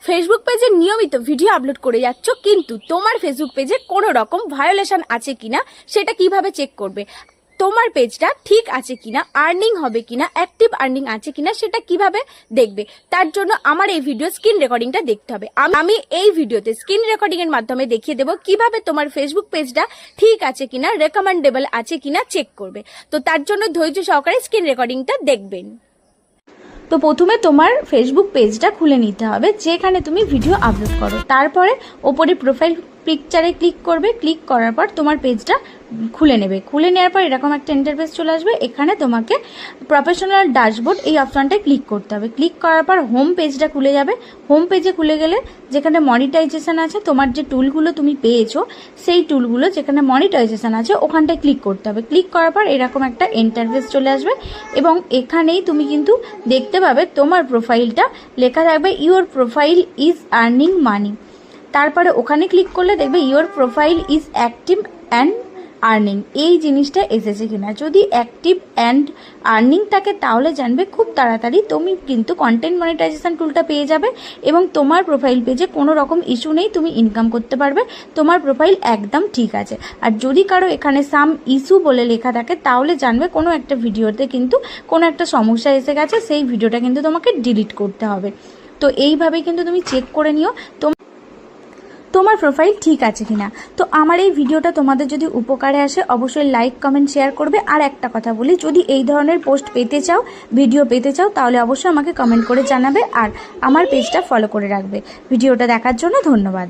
Facebook পেজে নিয়মিত video upload করে যাচ্ছ, কিন্তু তোমার ফেসবুক পেজে কোনো রকম ভায়োলেশন আছে কিনা সেটা কিভাবে চেক করবে? তোমার পেজটা ঠিক আছে কিনা, আর্নিং হবে কিনা, অ্যাক্টিভ আর্নিং আছে কিনা সেটা কিভাবে দেখবে? তার জন্য আমার এই ভিডিও স্ক্রিন রেকর্ডিংটা দেখতে হবে। আমি এই ভিডিওতে স্ক্রিন রেকর্ডিং এর মাধ্যমে দেখিয়ে দেবো কিভাবে তোমার ফেসবুক পেজটা ঠিক আছে কিনা, রেকমেন্ডেবল আছে কিনা চেক করবে। তো তার জন্য ধৈর্য সহকারে স্ক্রিন রেকর্ডিংটা দেখবেন। তো প্রথমে তোমার ফেসবুক পেজটা খুলে নিতে হবে যেখানে তুমি ভিডিও আপলোড করো। তারপরে ওপরে প্রোফাইল পিকচারে ক্লিক করবে। ক্লিক করার পর তোমার পেজটা খুলে নেবে। খুলে নেওয়ার পর এরকম একটা ইন্টারফেস চলে আসবে। এখানে তোমাকে প্রফেশনাল ড্যাশবোর্ড এই অপশনটায় ক্লিক করতে হবে। ক্লিক করার পর হোম পেজটা খুলে যাবে। হোম পেজে খুলে গেলে যেখানে মনিটাইজেশন আছে, তোমার যে টুলগুলো তুমি পেয়েছো সেই টুলগুলো যেখানে মনিটাইজেশন আছে ওখানটায় ক্লিক করতে হবে। ক্লিক করার পর এরকম একটা ইন্টারফেস চলে আসবে এবং এখানেই তুমি কিন্তু দেখতে পাবে তোমার প্রোফাইলটা লেখা থাকবে your profile is earning money. তারপরে ওখানে ক্লিক করলে দেখবে your profile is active and earning, এই জিনিসটা এসেছে কিনা। যদি অ্যাক্টিভ অ্যান্ড আর্নিং থাকে তাহলে জানবে খুব তাড়াতাড়ি তুমি কিন্তু কন্টেন্ট মনিটাইজেশন টুলটা পেয়ে যাবে এবং তোমার প্রোফাইল পেজে কোনো রকম ইস্যু নেই, তুমি ইনকাম করতে পারবে, তোমার প্রোফাইল একদম ঠিক আছে। আর যদি কারো এখানে সাম ইস্যু বলে লেখা থাকে তাহলে জানবে কোনো একটা ভিডিওতে কিন্তু কোনো একটা সমস্যা এসে গেছে, সেই ভিডিওটা কিন্তু তোমাকে ডিলিট করতে হবে। তো এইভাবেই কিন্তু তুমি চেক করে নিও তোমার প্রোফাইল ঠিক আছে কিনা। তো আমার এই ভিডিওটা তোমাদের যদি উপকারে আসে অবশ্যই লাইক কমেন্ট শেয়ার করবে। আর একটা কথা বলি, যদি এই ধরনের পোস্ট পেতে চাও, ভিডিও পেতে চাও, তাহলে অবশ্যই আমাকে কমেন্ট করে জানাবে আর আমার পেজটা ফলো করে রাখবে। ভিডিওটা দেখার জন্য ধন্যবাদ।